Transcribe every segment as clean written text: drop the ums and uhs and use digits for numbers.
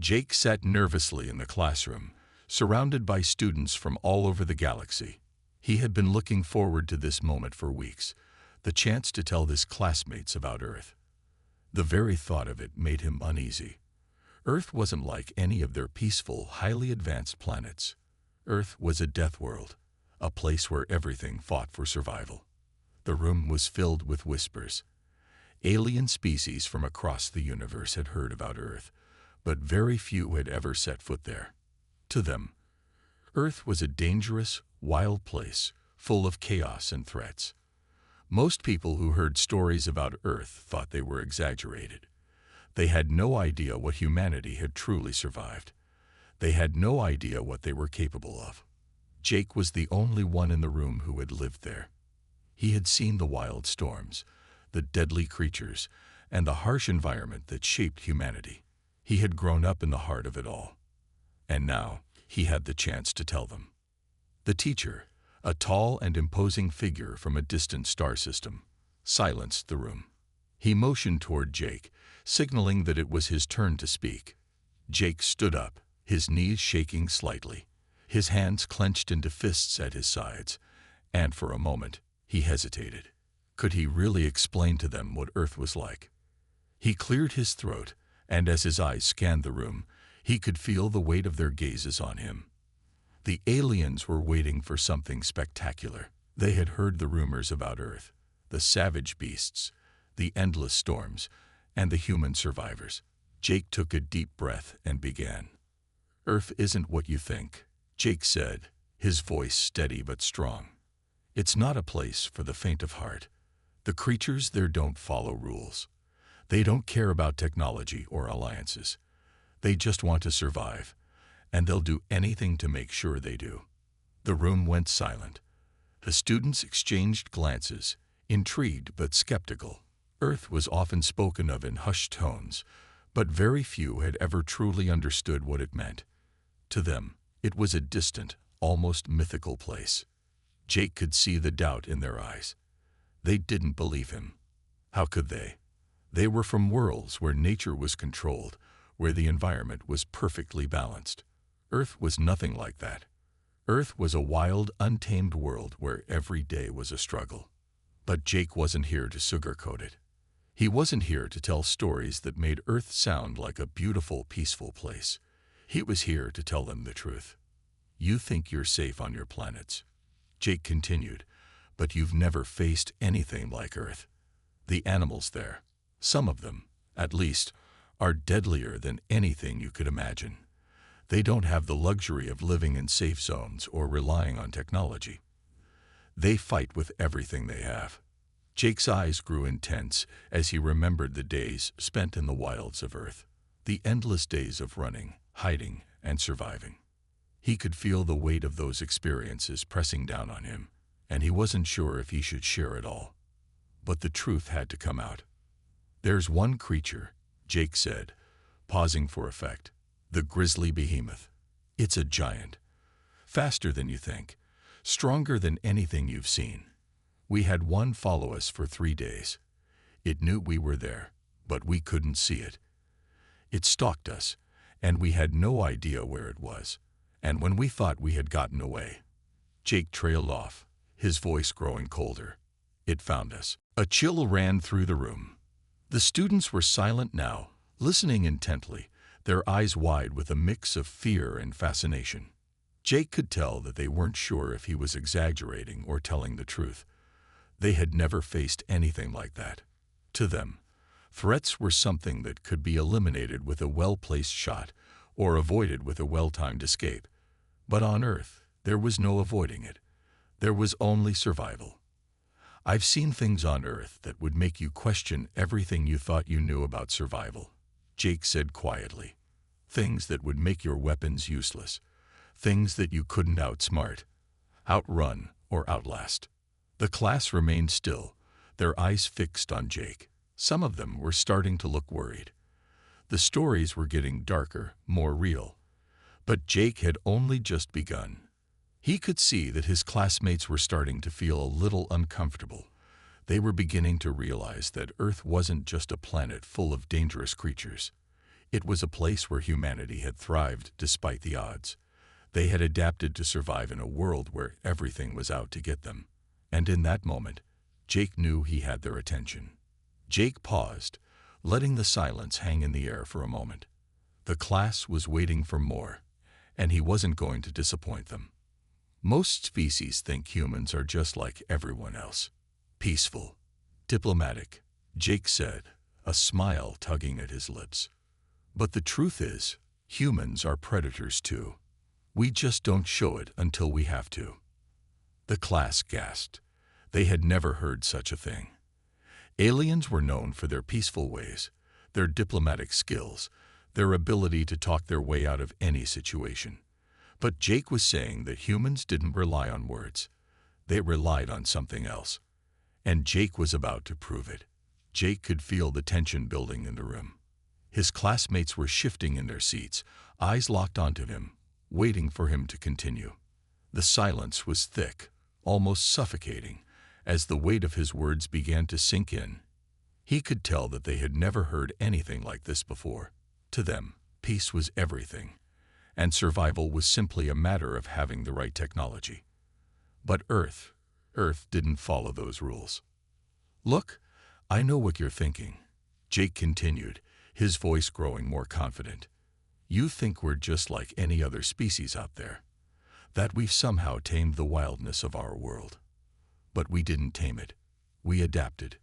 Jake sat nervously in the classroom, surrounded by students from all over the galaxy. He had been looking forward to this moment for weeks, the chance to tell his classmates about Earth. The very thought of it made him uneasy. Earth wasn't like any of their peaceful, highly advanced planets. Earth was a death world, a place where everything fought for survival. The room was filled with whispers. Alien species from across the universe had heard about Earth, but very few had ever set foot there. To them, Earth was a dangerous, wild place, full of chaos and threats. Most people who heard stories about Earth thought they were exaggerated. They had no idea what humanity had truly survived. They had no idea what they were capable of. Jake was the only one in the room who had lived there. He had seen the wild storms, the deadly creatures, and the harsh environment that shaped humanity. He had grown up in the heart of it all. And now, he had the chance to tell them. The teacher, a tall and imposing figure from a distant star system, silenced the room. He motioned toward Jake, signaling that it was his turn to speak. Jake stood up, his knees shaking slightly, his hands clenched into fists at his sides, and for a moment, he hesitated. Could he really explain to them what Earth was like? He cleared his throat, and as his eyes scanned the room, he could feel the weight of their gazes on him. The aliens were waiting for something spectacular. They had heard the rumors about Earth, the savage beasts, the endless storms, and the human survivors. Jake took a deep breath and began. Earth isn't what you think, Jake said, his voice steady but strong. It's not a place for the faint of heart. The creatures there don't follow rules. They don't care about technology or alliances. They just want to survive, and they'll do anything to make sure they do. The room went silent. The students exchanged glances, intrigued but skeptical. Earth was often spoken of in hushed tones, but very few had ever truly understood what it meant. To them, it was a distant, almost mythical place. Jake could see the doubt in their eyes. They didn't believe him. How could they? They were from worlds where nature was controlled, where the environment was perfectly balanced. Earth was nothing like that. Earth was a wild, untamed world where every day was a struggle. But Jake wasn't here to sugarcoat it. He wasn't here to tell stories that made Earth sound like a beautiful, peaceful place. He was here to tell them the truth. You think you're safe on your planets, Jake continued, but you've never faced anything like Earth. The animals there, some of them, at least, are deadlier than anything you could imagine. They don't have the luxury of living in safe zones or relying on technology. They fight with everything they have. Jake's eyes grew intense as he remembered the days spent in the wilds of Earth, the endless days of running, hiding, and surviving. He could feel the weight of those experiences pressing down on him, and he wasn't sure if he should share it all. But the truth had to come out. There's one creature, Jake said, pausing for effect, the grizzly behemoth. It's a giant. Faster than you think, stronger than anything you've seen. We had one follow us for 3 days. It knew we were there, but we couldn't see it. It stalked us, and we had no idea where it was. And when we thought we had gotten away, Jake trailed off, his voice growing colder. It found us. A chill ran through the room. The students were silent now, listening intently, their eyes wide with a mix of fear and fascination. Jake could tell that they weren't sure if he was exaggerating or telling the truth. They had never faced anything like that. To them, threats were something that could be eliminated with a well-placed shot or avoided with a well-timed escape. But on Earth, there was no avoiding it. There was only survival. I've seen things on Earth that would make you question everything you thought you knew about survival, Jake said quietly. Things that would make your weapons useless. Things that you couldn't outsmart, outrun, or outlast. The class remained still, their eyes fixed on Jake. Some of them were starting to look worried. The stories were getting darker, more real. But Jake had only just begun. He could see that his classmates were starting to feel a little uncomfortable. They were beginning to realize that Earth wasn't just a planet full of dangerous creatures. It was a place where humanity had thrived despite the odds. They had adapted to survive in a world where everything was out to get them. And in that moment, Jake knew he had their attention. Jake paused, letting the silence hang in the air for a moment. The class was waiting for more, and he wasn't going to disappoint them. Most species think humans are just like everyone else. Peaceful, diplomatic, Jake said, a smile tugging at his lips. But the truth is, humans are predators too. We just don't show it until we have to. The class gasped. They had never heard such a thing. Aliens were known for their peaceful ways, their diplomatic skills, their ability to talk their way out of any situation. But Jake was saying that humans didn't rely on words. They relied on something else. And Jake was about to prove it. Jake could feel the tension building in the room. His classmates were shifting in their seats, eyes locked onto him, waiting for him to continue. The silence was thick, almost suffocating, as the weight of his words began to sink in. He could tell that they had never heard anything like this before. To them, peace was everything, and survival was simply a matter of having the right technology. But Earth didn't follow those rules. "Look, I know what you're thinking," Jake continued, his voice growing more confident. "You think we're just like any other species out there, that we've somehow tamed the wildness of our world. But we didn't tame it. We adapted.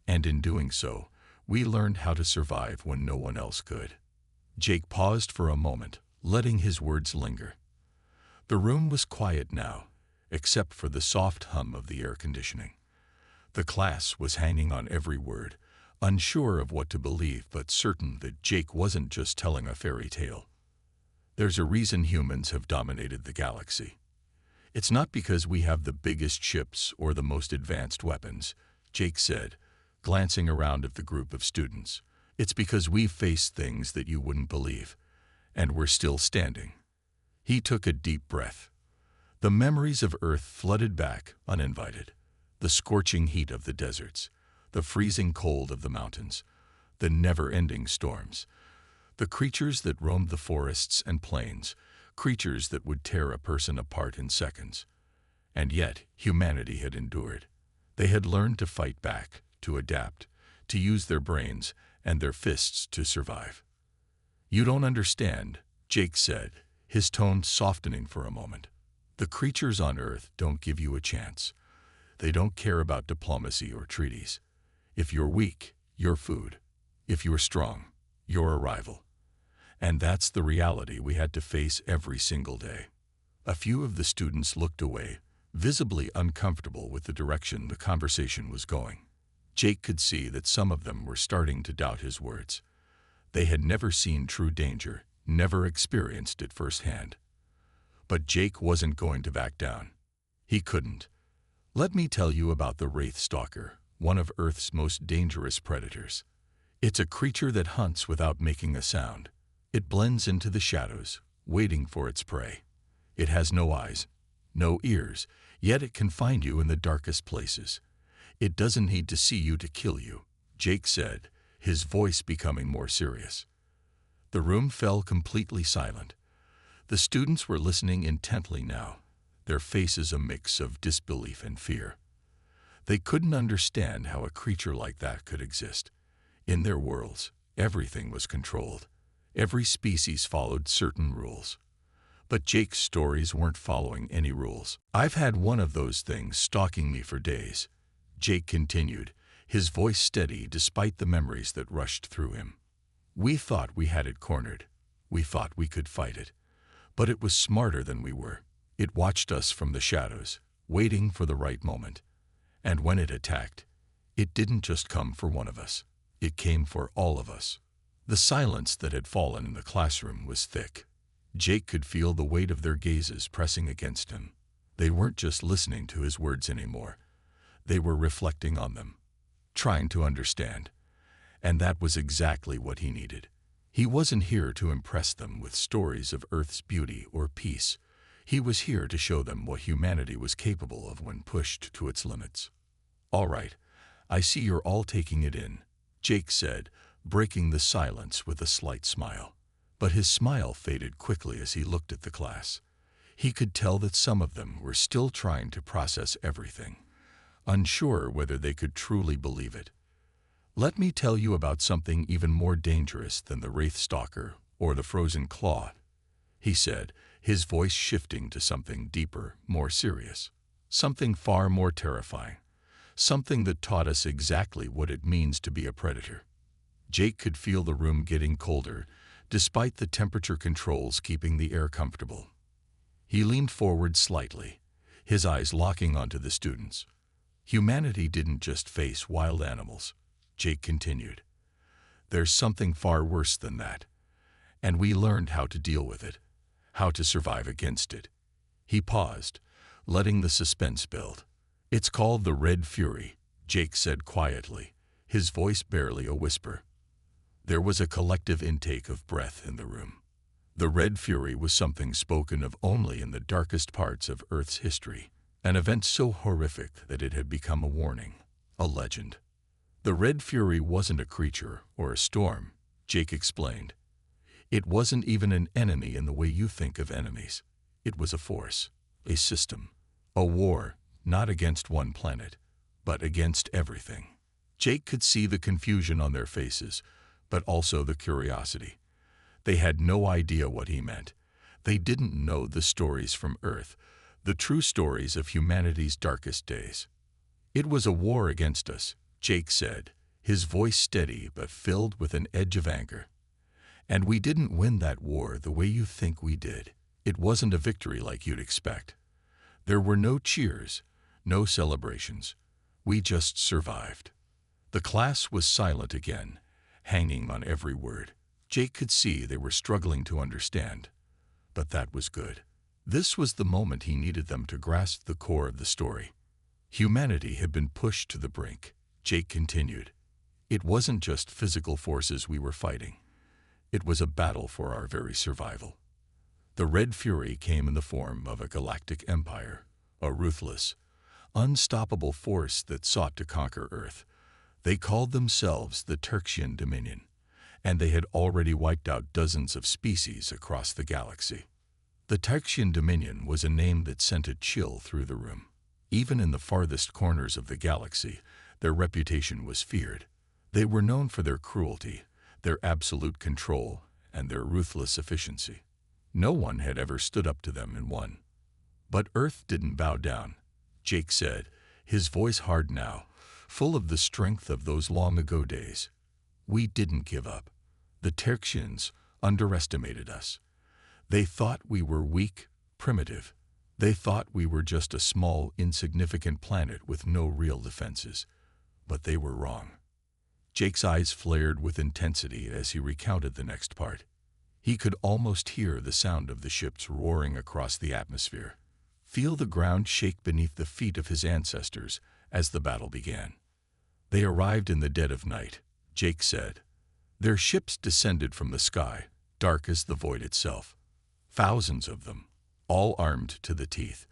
And in doing so, we learned how to survive when no one else could." Jake paused for a moment, letting his words linger. The room was quiet now, except for the soft hum of the air conditioning. The class was hanging on every word, unsure of what to believe but certain that Jake wasn't just telling a fairy tale. "There's a reason humans have dominated the galaxy. It's not because we have the biggest ships or the most advanced weapons," Jake said, glancing around at the group of students. "It's because we've faced things that you wouldn't believe, and we're still standing." He took a deep breath. The memories of Earth flooded back, uninvited. The scorching heat of the deserts, the freezing cold of the mountains, the never-ending storms, the creatures that roamed the forests and plains, creatures that would tear a person apart in seconds. And yet, humanity had endured. They had learned to fight back, to adapt, to use their brains and their fists to survive. "You don't understand," Jake said, his tone softening for a moment. "The creatures on Earth don't give you a chance. They don't care about diplomacy or treaties. If you're weak, you're food. If you're strong, you're a rival. And that's the reality we had to face every single day." A few of the students looked away, visibly uncomfortable with the direction the conversation was going. Jake could see that some of them were starting to doubt his words. They had never seen true danger, never experienced it firsthand. But Jake wasn't going to back down. He couldn't. "Let me tell you about the Wraith Stalker, one of Earth's most dangerous predators. It's a creature that hunts without making a sound. It blends into the shadows, waiting for its prey. It has no eyes, no ears, yet it can find you in the darkest places. It doesn't need to see you to kill you," Jake said, his voice becoming more serious. The room fell completely silent. The students were listening intently now, their faces a mix of disbelief and fear. They couldn't understand how a creature like that could exist. In their worlds, everything was controlled. Every species followed certain rules. But Jake's stories weren't following any rules. "I've had one of those things stalking me for days," Jake continued, his voice steady despite the memories that rushed through him. "We thought we had it cornered. We thought we could fight it. But it was smarter than we were. It watched us from the shadows, waiting for the right moment. And when it attacked, it didn't just come for one of us. It came for all of us." The silence that had fallen in the classroom was thick. Jake could feel the weight of their gazes pressing against him. They weren't just listening to his words anymore. They were reflecting on them, trying to understand. And that was exactly what he needed. He wasn't here to impress them with stories of Earth's beauty or peace. He was here to show them what humanity was capable of when pushed to its limits. "All right, I see you're all taking it in," Jake said, breaking the silence with a slight smile. But his smile faded quickly as he looked at the class. He could tell that some of them were still trying to process everything, unsure whether they could truly believe it. "Let me tell you about something even more dangerous than the Wraith Stalker or the Frozen Claw," he said, his voice shifting to something deeper, more serious. Something far more terrifying. Something that taught us exactly what it means to be a predator. Jake could feel the room getting colder, despite the temperature controls keeping the air comfortable. He leaned forward slightly, his eyes locking onto the students. "Humanity didn't just face wild animals," Jake continued. "There's something far worse than that. And we learned how to deal with it, how to survive against it." He paused, letting the suspense build. "It's called the Red Fury," Jake said quietly, his voice barely a whisper. There was a collective intake of breath in the room. The Red Fury was something spoken of only in the darkest parts of Earth's history, an event so horrific that it had become a warning, a legend. "The Red Fury wasn't a creature or a storm," Jake explained. "It wasn't even an enemy in the way you think of enemies. It was a force, a system, a war, not against one planet, but against everything." Jake could see the confusion on their faces, but also the curiosity. They had no idea what he meant. They didn't know the stories from Earth, the true stories of humanity's darkest days. "It was a war against us," Jake said, his voice steady but filled with an edge of anger. "And we didn't win that war the way you think we did. It wasn't a victory like you'd expect. There were no cheers, no celebrations. We just survived." The class was silent again, hanging on every word. Jake could see they were struggling to understand. But that was good. This was the moment he needed them to grasp the core of the story. "Humanity had been pushed to the brink," Jake continued. "It wasn't just physical forces we were fighting. It was a battle for our very survival. The Red Fury came in the form of a galactic empire, a ruthless, unstoppable force that sought to conquer Earth. They called themselves the Terxian Dominion, and they had already wiped out dozens of species across the galaxy. The Terxian Dominion was a name that sent a chill through the room. Even in the farthest corners of the galaxy, their reputation was feared. They were known for their cruelty, their absolute control, and their ruthless efficiency. No one had ever stood up to them and won. But Earth didn't bow down, Jake said, his voice hard now, full of the strength of those long-ago days. "We didn't give up. The Terxians underestimated us. They thought we were weak, primitive. They thought we were just a small, insignificant planet with no real defenses. But they were wrong." Jake's eyes flared with intensity as he recounted the next part. He could almost hear the sound of the ships roaring across the atmosphere, feel the ground shake beneath the feet of his ancestors as the battle began. "They arrived in the dead of night," Jake said. "Their ships descended from the sky, dark as the void itself. Thousands of them, all armed to the teeth.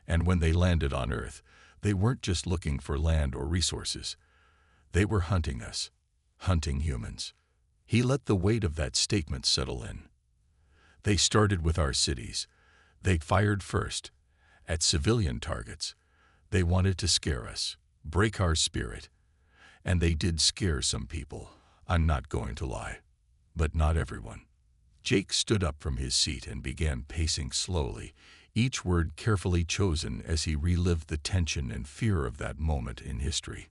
And when they landed on Earth, they weren't just looking for land or resources. They were hunting us, hunting humans." He let the weight of that statement settle in. "They started with our cities. They fired first, at civilian targets. They wanted to scare us, break our spirit. And they did scare some people, I'm not going to lie. But not everyone." Jake stood up from his seat and began pacing slowly, each word carefully chosen as he relived the tension and fear of that moment in history.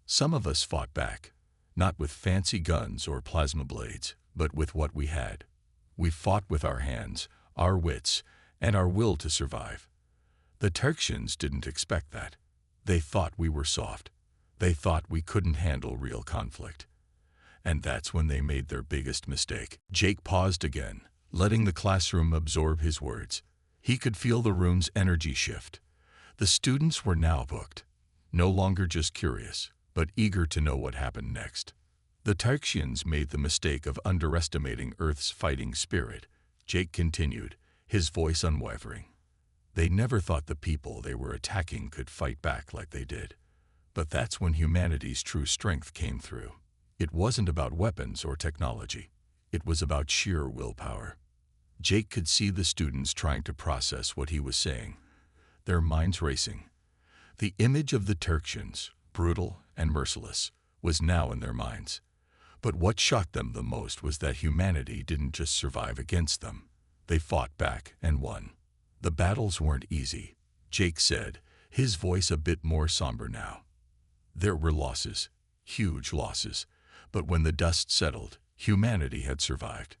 "Some of us fought back, not with fancy guns or plasma blades, but with what we had. We fought with our hands, our wits, and our will to survive. The Terxians didn't expect that. They thought we were soft. They thought we couldn't handle real conflict. And that's when they made their biggest mistake." Jake paused again, letting the classroom absorb his words. He could feel the room's energy shift. The students were now hooked, no longer just curious, but eager to know what happened next. "The Terxians made the mistake of underestimating Earth's fighting spirit," Jake continued, his voice unwavering. "They never thought the people they were attacking could fight back like they did. But that's when humanity's true strength came through. It wasn't about weapons or technology. It was about sheer willpower. Jake could see the students trying to process what he was saying, their minds racing. The image of the Turksians, brutal and merciless, was now in their minds. But what shocked them the most was that humanity didn't just survive against them. They fought back and won. The battles weren't easy, Jake said, his voice a bit more somber now. There were losses, huge losses, but when the dust settled, humanity had survived.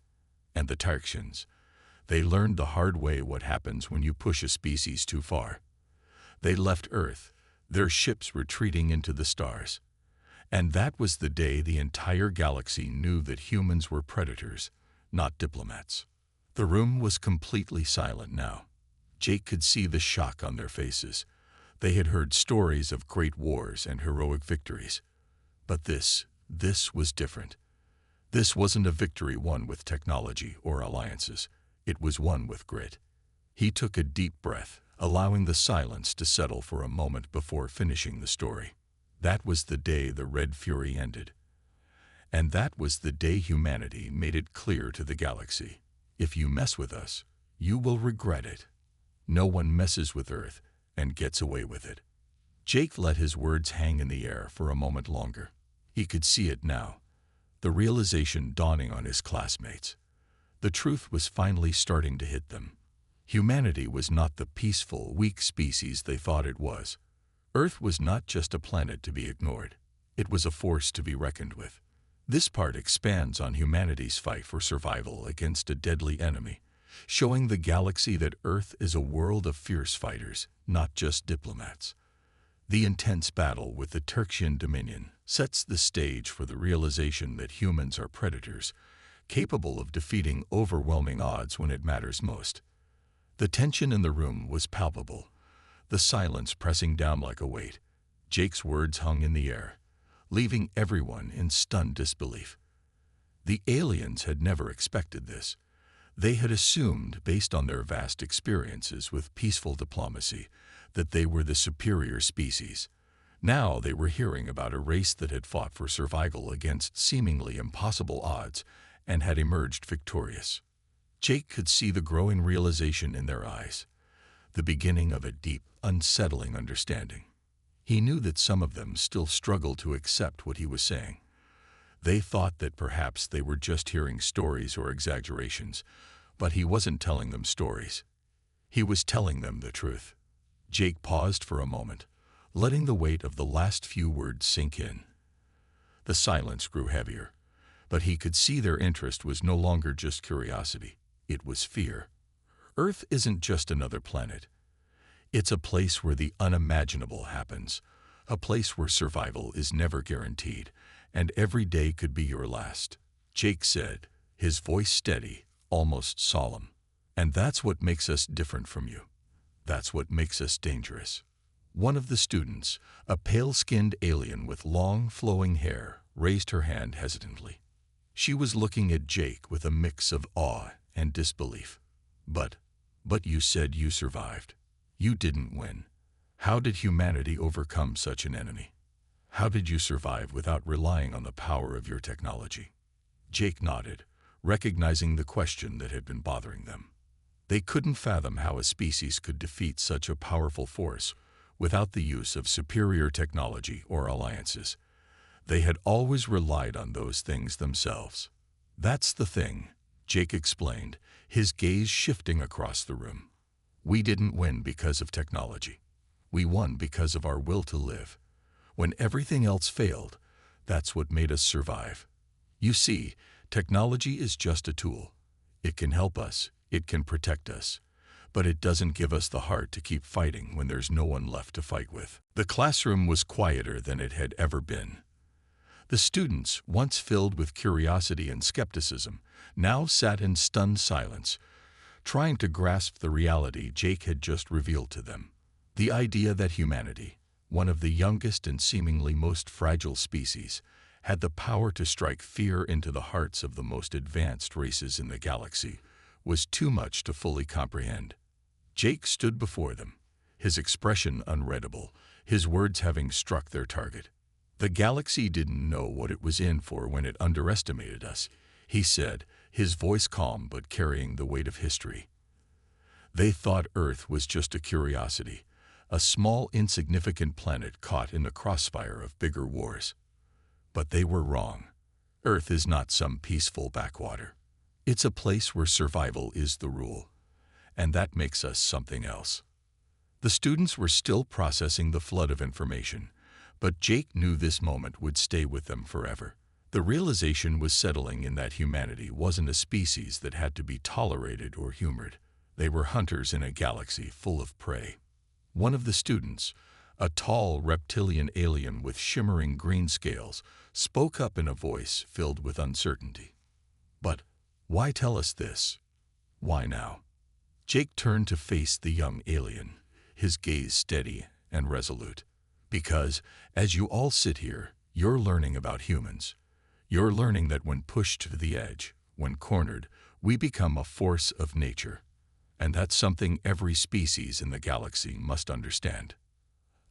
And the Turksians, they learned the hard way what happens when you push a species too far. They left Earth, their ships retreating into the stars. And that was the day the entire galaxy knew that humans were predators, not diplomats. The room was completely silent now. Jake could see the shock on their faces. They had heard stories of great wars and heroic victories. But this was different. This wasn't a victory won with technology or alliances. It was won with grit. He took a deep breath, allowing the silence to settle for a moment before finishing the story. That was the day the Red Fury ended. And that was the day humanity made it clear to the galaxy. If you mess with us, you will regret it. No one messes with Earth and gets away with it. Jake let his words hang in the air for a moment longer. He could see it now, the realization dawning on his classmates. The truth was finally starting to hit them. Humanity was not the peaceful, weak species they thought it was. Earth was not just a planet to be ignored. It was a force to be reckoned with. This part expands on humanity's fight for survival against a deadly enemy, showing the galaxy that Earth is a world of fierce fighters, not just diplomats. The intense battle with the Turksian Dominion sets the stage for the realization that humans are predators, capable of defeating overwhelming odds when it matters most. The tension in the room was palpable, the silence pressing down like a weight. Jake's words hung in the air, leaving everyone in stunned disbelief. The aliens had never expected this. They had assumed, based on their vast experiences with peaceful diplomacy, that they were the superior species. Now they were hearing about a race that had fought for survival against seemingly impossible odds and had emerged victorious. Jake could see the growing realization in their eyes, the beginning of a deep, unsettling understanding. He knew that some of them still struggled to accept what he was saying. They thought that perhaps they were just hearing stories or exaggerations, but he wasn't telling them stories. He was telling them the truth. Jake paused for a moment, letting the weight of the last few words sink in. The silence grew heavier, but he could see their interest was no longer just curiosity. It was fear. Earth isn't just another planet. It's a place where the unimaginable happens, a place where survival is never guaranteed, and every day could be your last. Jake said, his voice steady, almost solemn. And that's what makes us different from you. That's what makes us dangerous. One of the students, a pale-skinned alien with long, flowing hair, raised her hand hesitantly. She was looking at Jake with a mix of awe and disbelief. But you said you survived. You didn't win. How did humanity overcome such an enemy? How did you survive without relying on the power of your technology? Jake nodded, recognizing the question that had been bothering them. They couldn't fathom how a species could defeat such a powerful force without the use of superior technology or alliances. They had always relied on those things themselves. That's the thing, Jake explained, his gaze shifting across the room. We didn't win because of technology. We won because of our will to live. When everything else failed, that's what made us survive. You see, technology is just a tool. It can help us, it can protect us, but it doesn't give us the heart to keep fighting when there's no one left to fight with. The classroom was quieter than it had ever been. The students, once filled with curiosity and skepticism, now sat in stunned silence, trying to grasp the reality Jake had just revealed to them. The idea that humanity, one of the youngest and seemingly most fragile species, had the power to strike fear into the hearts of the most advanced races in the galaxy, was too much to fully comprehend. Jake stood before them, his expression unreadable, his words having struck their target. The galaxy didn't know what it was in for when it underestimated us, he said, his voice calm but carrying the weight of history. They thought Earth was just a curiosity, a small, insignificant planet caught in the crossfire of bigger wars. But they were wrong. Earth is not some peaceful backwater. It's a place where survival is the rule, and that makes us something else. The students were still processing the flood of information, but Jake knew this moment would stay with them forever. The realization was settling in that humanity wasn't a species that had to be tolerated or humored. They were hunters in a galaxy full of prey. One of the students, a tall reptilian alien with shimmering green scales, spoke up in a voice filled with uncertainty. But why tell us this? Why now? Jake turned to face the young alien, his gaze steady and resolute. Because, as you all sit here, you're learning about humans. You're learning that when pushed to the edge, when cornered, we become a force of nature. And that's something every species in the galaxy must understand.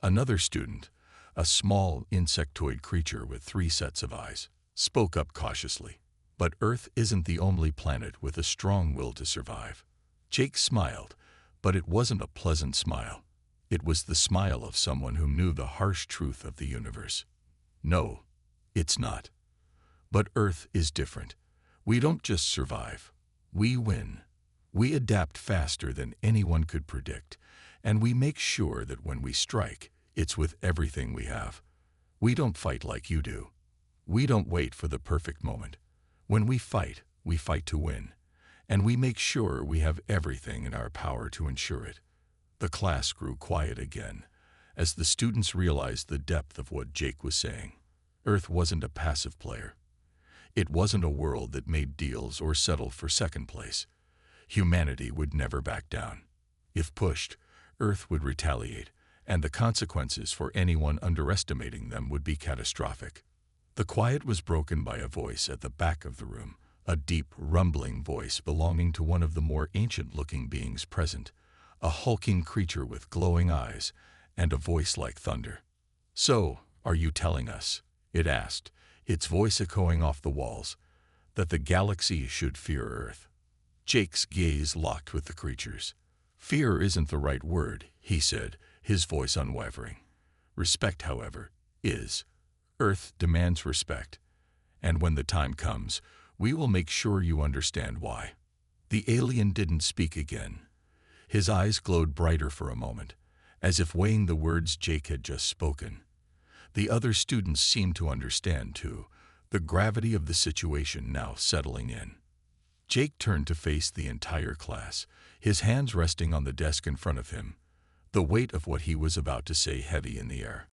Another student, a small insectoid creature with 3 sets of eyes, spoke up cautiously. But Earth isn't the only planet with a strong will to survive. Jake smiled, but it wasn't a pleasant smile. It was the smile of someone who knew the harsh truth of the universe. No, it's not. But Earth is different. We don't just survive. We win. We adapt faster than anyone could predict, and we make sure that when we strike, it's with everything we have. We don't fight like you do. We don't wait for the perfect moment. When we fight to win, and we make sure we have everything in our power to ensure it. The class grew quiet again, as the students realized the depth of what Jake was saying. Earth wasn't a passive player. It wasn't a world that made deals or settled for second place. Humanity would never back down. If pushed, Earth would retaliate, and the consequences for anyone underestimating them would be catastrophic. The quiet was broken by a voice at the back of the room, a deep, rumbling voice belonging to one of the more ancient-looking beings present, a hulking creature with glowing eyes and a voice like thunder. "So, are you telling us," it asked, its voice echoing off the walls, "that the galaxy should fear Earth?" Jake's gaze locked with the creature's. "Fear isn't the right word," he said, his voice unwavering. "Respect, however, is. Earth demands respect, and when the time comes, we will make sure you understand why." The alien didn't speak again. His eyes glowed brighter for a moment, as if weighing the words Jake had just spoken. The other students seemed to understand, too, the gravity of the situation now settling in. Jake turned to face the entire class, his hands resting on the desk in front of him, the weight of what he was about to say heavy in the air.